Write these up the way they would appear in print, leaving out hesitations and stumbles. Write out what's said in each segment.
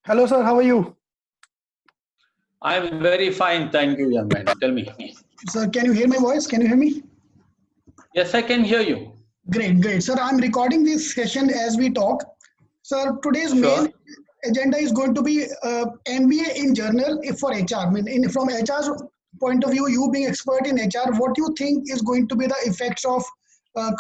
Hello, sir. How are you? I'm very fine, thank you, young man. Tell me. Sir, can you hear my voice? Can you hear me? Yes, I can hear you. Great, great. Sir, I'm recording this session as we talk. Sir, today's main Sure. agenda is going to be MBA in general for HR. I mean, from HR's point of view, you being expert in HR, what do you think is going to be the effects of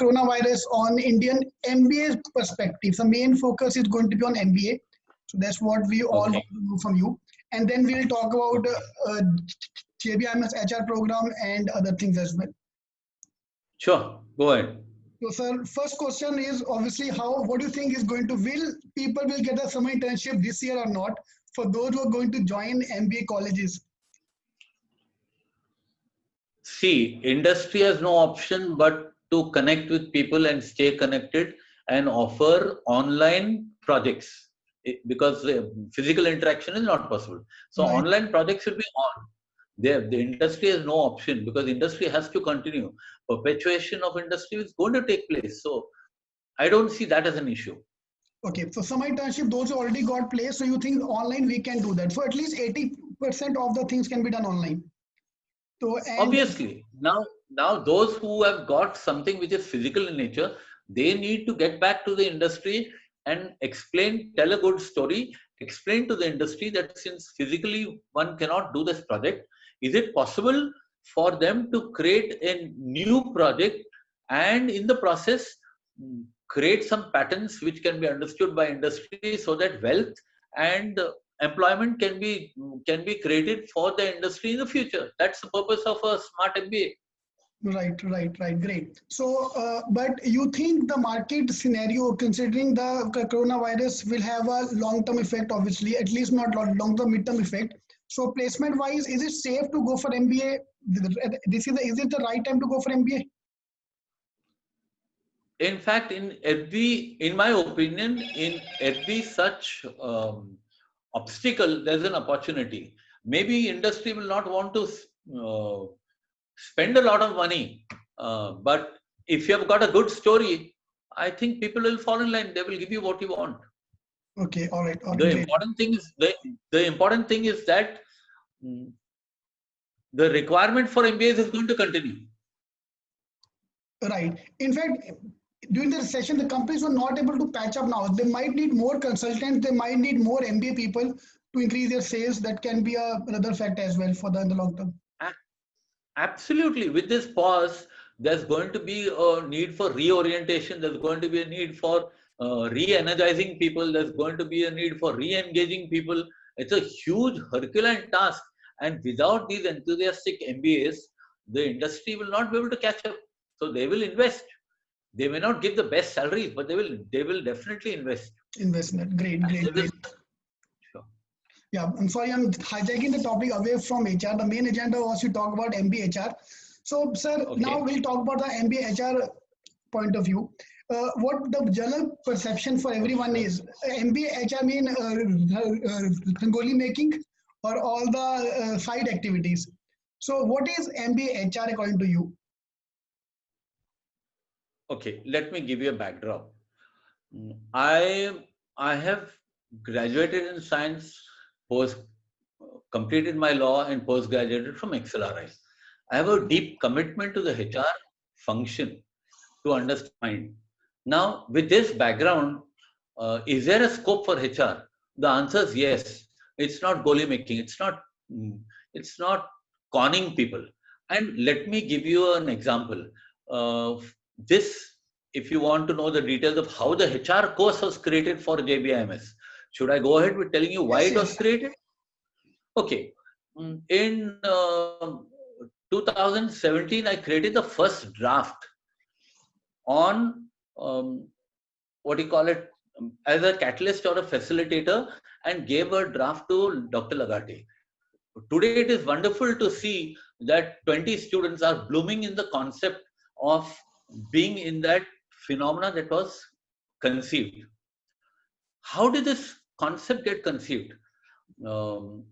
coronavirus on Indian MBA perspective? The main focus is going to be on MBA. So that's what we all want Okay. to know from you. And then we'll talk about Okay. JBIMS HR program and other things as well. Sure. Go ahead. So, sir, first question is obviously how. What do you think is going to will people will get a summer internship this year or not for those who are going to join MBA colleges? See, industry has no option but to connect with people and stay connected and offer online projects because physical interaction is not possible. So Right, online projects should be on. The industry has no option because industry has to continue. Perpetuation of industry is going to take place. So I don't see that as an issue. okay. So summer internship, those who already got placed. So you think online we can do that? So at least 80% of the things can be done online. So and Obviously, now those who have got something which is physical in nature, they need to get back to the industry and explain, tell a good story, explain to the industry that since physically one cannot do this project, is it possible for them to create a new project and in the process create some patterns which can be understood by industry so that wealth and employment can be created for the industry in the future. That's the purpose of a smart MBA. right, right, right. Great. So, but you think the market scenario, considering the coronavirus, will have a long-term effect, obviously, at least not long-term, mid-term effect. So, placement-wise, is it safe to go for MBA? Is it the right time to go for MBA? In fact, in my opinion, in every such obstacle, there's an opportunity. Maybe industry will not want to uh, spend a lot of money, but if you have got a good story, I think people will fall in line. They will give you what you want. Okay, all right, The great. important thing is the important thing is that mm, the requirement for MBAs is going to continue. Right. In fact, during the recession, the companies were not able to patch up now. They might need more consultants. They might need more MBA people to increase their sales. That can be another factor as well for the in the long term. Absolutely. With this pause, there's going to be a need for reorientation. There's going to be a need for re-energizing people. There's going to be a need for re-engaging people. It's a huge Herculean task. And without these enthusiastic MBAs, the industry will not be able to catch up. So they will invest. They may not give the best salaries, but they will definitely invest. Investment. Great, And great, they will. great. Sure. Yeah, I'm sorry, I'm hijacking the topic away from HR. The main agenda was to talk about MBA HR. So, sir, now Okay. we'll talk about the MBA HR point of view. What the general perception for everyone is MBA HR mean Rangoli making or all the side activities. So, what is MBA HR according to you? Okay. Let me give you a backdrop. I have graduated in science, post completed my law and post graduated from XLRI. I have a deep commitment to the HR function to understand. Now, with this background, is there a scope for HR? The answer is yes. It's not goalie making. Mm, it's not conning people. And let me give you an example. This, if you want to know the details of how the HR course was created for JBIMS, should I go ahead with telling you why Yes, it was yes. created? Okay. In 2017, I created the first draft on what do you call it as a catalyst or a facilitator and gave a draft to Dr. Lagate. Today, it is wonderful to see that 20 students are blooming in the concept of being in that phenomena that was conceived. How did this concept get conceived? Um,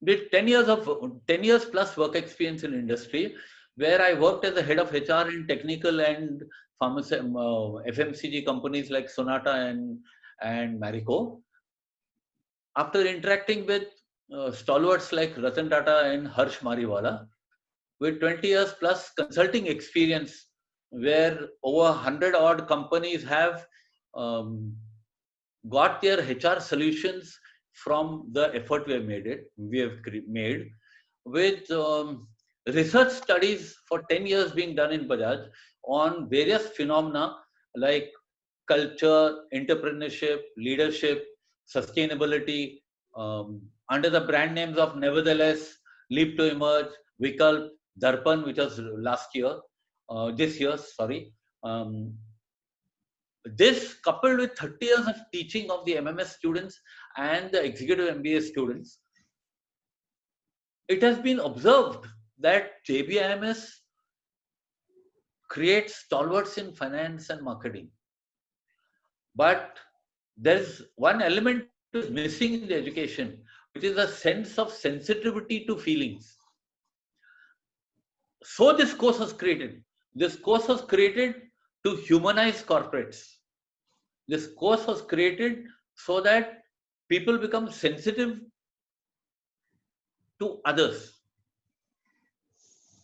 did 10 years of 10 years plus work experience in industry where I worked as a head of HR in technical and FMCG companies like Sonata and Marico. After interacting with stalwarts like Ratan Tata and Harsh Mariwala, with 20 years plus consulting experience, where over 100 odd companies have um, got their HR solutions from the effort we have made, with research studies for 10 years being done in Bajaj on various phenomena like culture, entrepreneurship, leadership, sustainability, under the brand names of Nevertheless, Leap to Emerge, Vikalp, Darpan, which was this year, sorry. Um, this coupled with 30 years of teaching of the MMS students and the executive MBA students, it has been observed that JBIMS creates stalwarts in finance and marketing. But there's one element which is missing in the education, which is a sense of sensitivity to feelings. So this course was created. This course was created to humanize corporates. This course was created so that people become sensitive to others.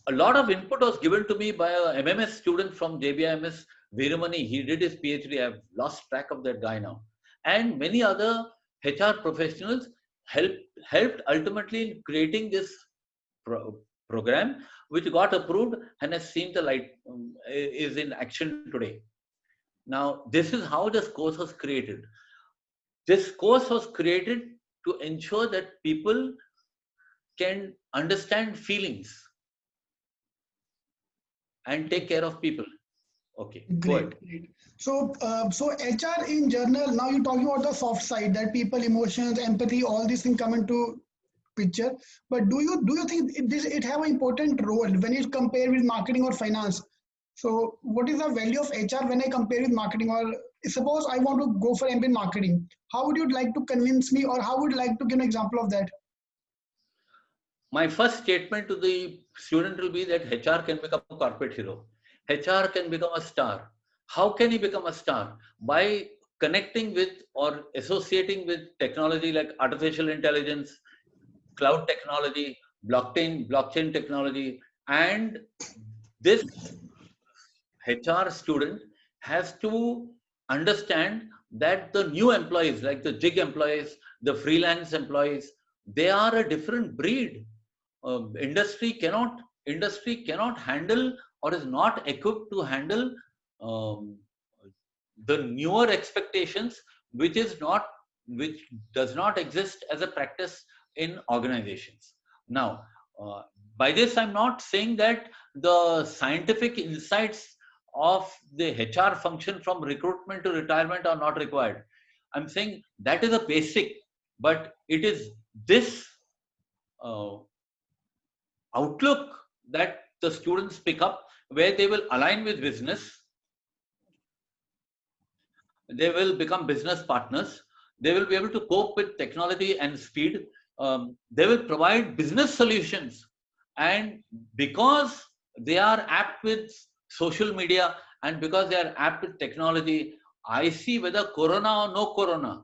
A lot of input was given to me by a MMS student from JBIMS, Veeramani. He did his PhD. I've lost track of that guy now. And many other HR professionals helped ultimately in creating this program, which got approved and has seen the light, is in action today. Now, this is how this course was created. This course was created to ensure that people can understand feelings and take care of people. Okay, Great, great. So, so HR in general, now you're talking about the soft side, that people, emotions, empathy, all these things come into picture. But do you think it have an important role when you compare with marketing or finance? So, what is the value of HR when I compare with marketing? Or suppose I want to go for MBA in marketing, how would you like to convince me, or how would you like to give an example of that? My first statement to the student will be that HR can become a corporate hero. HR can become a star. How can he become a star? By connecting with or associating with technology like artificial intelligence, cloud technology, blockchain technology, and this HR student has to understand that the new employees, like the gig employees, the freelance employees, they are a different breed. Industry cannot handle or is not equipped to handle um, the newer expectations, which does not exist as a practice in organizations. Now, uh, by this I'm not saying that the scientific insights of the HR function from recruitment to retirement are not required. I'm saying that is a basic, but it is this uh, outlook that the students pick up, where they will align with business, they will become business partners, they will be able to cope with technology and speed, they will provide business solutions, and because they are apt with social media and because they are apt with technology, I see whether corona or no corona,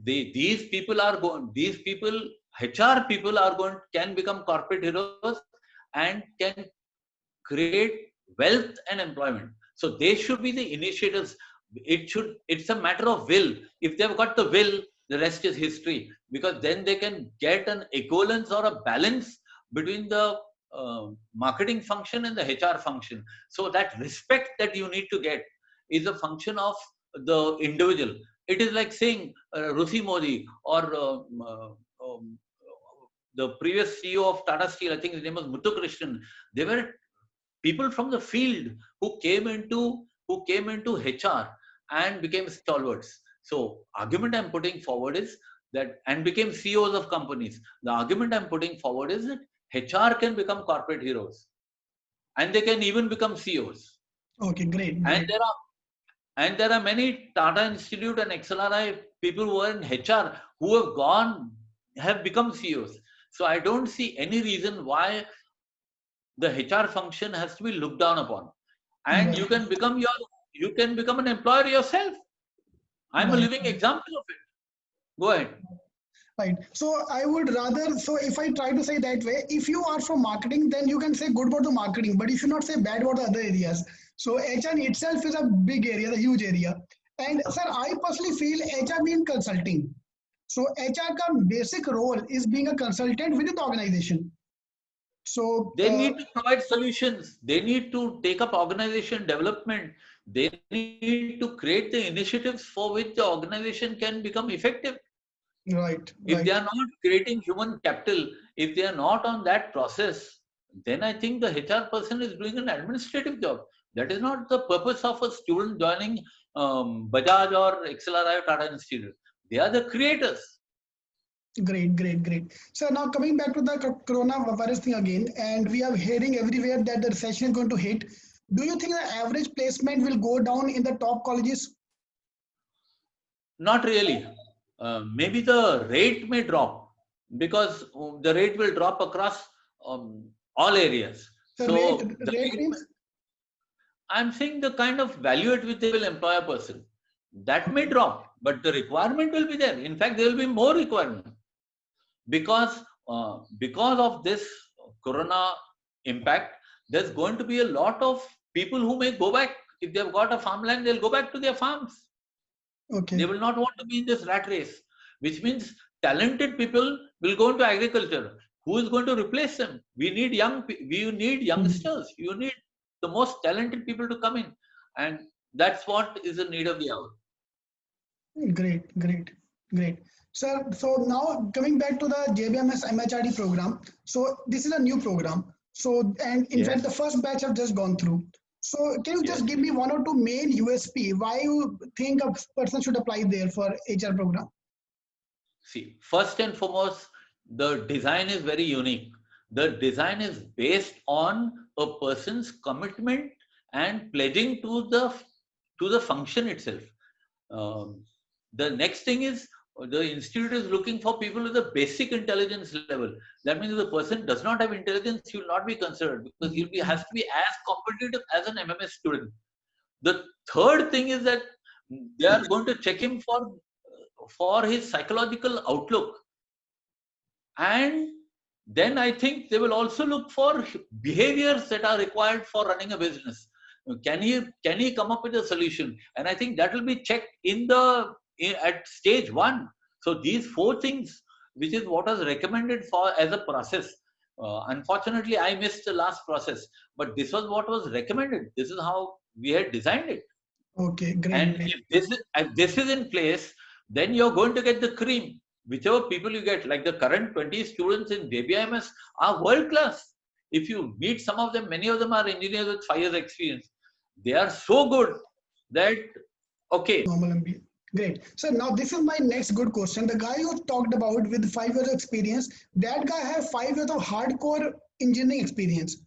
these people are going, these people, HR people are going, can become corporate heroes and can create wealth and employment. So they should be the initiators. It's a matter of will. If they've got the will, the rest is history, because then they can get an equivalence or a balance between the marketing function and the HR function. So that respect that you need to get is a function of the individual. It is like saying Rusi Modi or the previous CEO of Tata Steel, I think his name was Muthu Krishnan. They were people from the field who came into HR and became stalwarts. So argument I'm putting forward is that, and became CEOs of companies. The argument I'm putting forward is that HR can become corporate heroes, and they can even become CEOs. Okay, great, And great. there are many Tata Institute and XLRI people who are in HR who have become CEOs. So I don't see any reason why the HR function has to be looked down upon. And Right, you can become an employer yourself. I'm a right. living example of it. Go ahead. Right. So I would rather, so if I try to say that way, if you are from marketing, then you can say good about the marketing, but you should not say bad about the other areas. So HR itself is a big area, a huge area. And sir, I personally feel HR means consulting. So HR का basic role is being a consultant within the organization. So They need to provide solutions. They need to take up organization development. They need to create the initiatives for which the organization can become effective. right, If they right. are not creating human capital, if they are not on that process, then I think the HR person is doing an administrative job. That is not the purpose of a student joining Bajaj or XLRI or Tata Institute. They are the creators. Great, great, great. So now coming back to the coronavirus thing again, and we are hearing everywhere that the recession is going to hit. Do you think the average placement will go down in the top colleges? Not really. Maybe the rate may drop because the rate will drop across all areas. The rate So the rate rate, means I'm saying the kind of value at which they will employ a person, that may drop, but the requirement will be there. In fact, there will be more requirement because of this corona impact. There's going to be a lot of people who may go back. If they've got a farmland, they'll go back to their farms. They okay. will not want to be in this rat race, which means talented people will go into agriculture. Who is going to replace them? We need Mhm. youngsters. You need the most talented people to come in, and that's what is the need of the hour. Great, great, great. Sir, so now coming back to the JBMS MHRD program. So this is a new program. So and in fact the Yes, first batch have just gone through. So can you just yes. give me one or two main USP why you think a person should apply there for HR program? See, first and foremost, the design is very unique. The design is based on a person's commitment and pledging to the function itself. Um, the next thing is the institute is looking for people with a basic intelligence level. That means if the person does not have intelligence, he will not be considered because he'll be has to be as competitive as an MMS student. The third thing is that they are going to check him for his psychological outlook, and then I think they will also look for behaviors that are required for running a business. Can he come up with a solution? And I think that will be checked at stage one. So these four things, which is what was recommended for as a process. Unfortunately, I missed the last process, but this was what was recommended. This is how we had designed it. Okay, great, And great. if this is in place, then you're going to get the cream. Whichever people you get, like the current 20 students in JBIMS are world class. If you meet some of them, many of them are engineers with 5 years experience. They are so good that okay, Normal MBA. Great. So now this is my next good question. The guy you talked about with 5 years of experience, that guy has 5 years of hardcore engineering experience,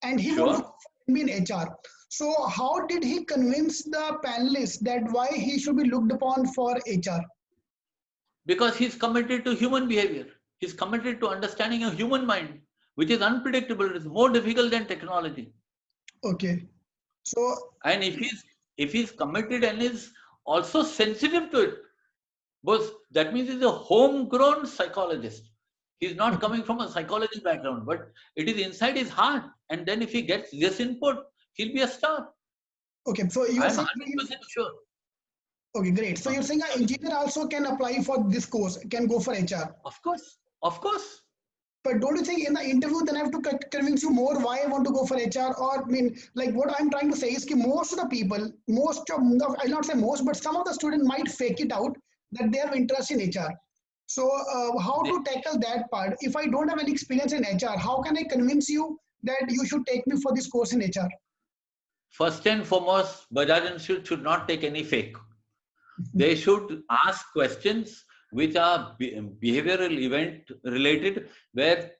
and he wants sure, to be in HR. So how did he convince the panelists that why he should be looked upon for HR? because he's committed to human behavior. He's committed to understanding a human mind, which is unpredictable. It's more difficult than technology. Okay. So And if he's committed and is also sensitive to it, because that means he's a homegrown psychologist. He's not okay, coming from a psychology background, but it is inside his heart. And then if he gets this input, he'll be a star. okay. So you are I'm saying 100% sure. okay, great. So you're saying an engineer also can apply for this course, can go for HR. Of course, of course. But don't you think in the interview then I have to convince you more why I want to go for HR? Or I mean, like what I'm trying to say is that most of the people, I'll not say most, but some of the students might fake it out that they have interest in HR. So how They- to tackle that part? If I don't have any experience in HR, how can I convince you that you should take me for this course in HR? First and foremost, Bajaj Institute should not take any fake. They should ask questions which are behavioral event related, where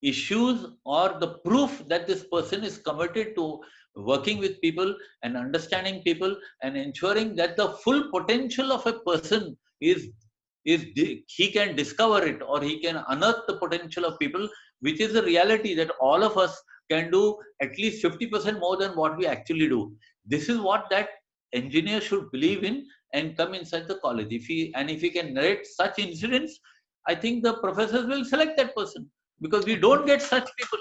issues or the proof that this person is committed to working with people and understanding people and ensuring that the full potential of a person he can discover it, or he can unearth the potential of people, which is the reality that all of us can do at least 50% more than what we actually do. This is what that engineer should believe in and come inside the college. If he can narrate such incidents, I think the professors will select that person because we don't get such people.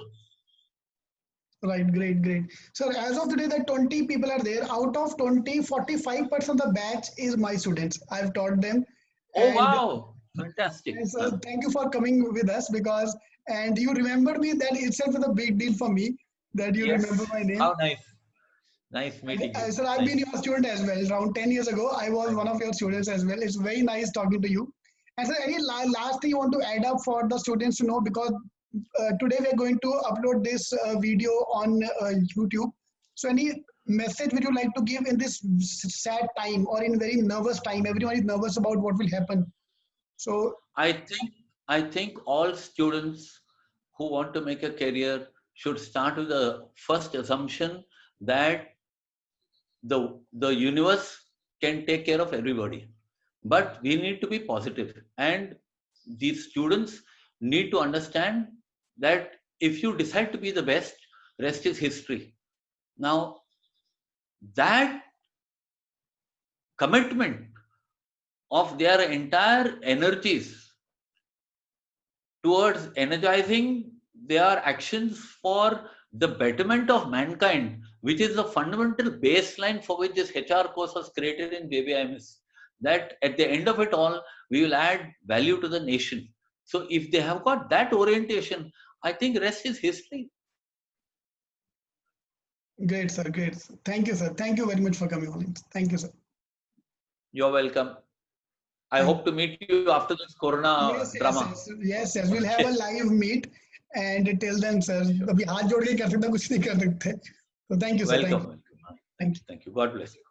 Right, great. So as of today, that 20 people are there. Out of 20, 45% of the batch is my students. I've taught them. Oh, And, wow. Fantastic. and so thank you for coming with us because, and you remember me, that itself is a big deal for me that you Yes. remember my name. How nice. Nice meeting you. Sir, I've been Nice. your student as well. Around 10 years ago, I was one of your students as well. It's very nice talking to you. And sir, any last thing you want to add up for the students to know? Because today we're going to upload this video on YouTube. So any message would you like to give in this sad time or in very nervous time? Everyone is nervous about what will happen. So I think all students who want to make a career should start with the first assumption that the universe can take care of everybody, but we need to be positive, and these students need to understand that if you decide to be the best, rest is history. Now that commitment of their entire energies towards energizing their actions for the betterment of mankind, which is the fundamental baseline for which this HR course was created in JBIMS, that at the end of it all, we will add value to the nation. So if they have got that orientation, I think rest is history. great, sir. Great. Thank you, sir. Thank you very much for coming on. Thank you, sir. You're welcome. I Thank hope to meet you after this Corona drama. yes. We'll have a Okay. live meet and till then, sir. अभी हाथ जोड़ के कर सकता कुछ नहीं कर सकते. So thank you, sir. Welcome. Thank you. Thank you. God bless you.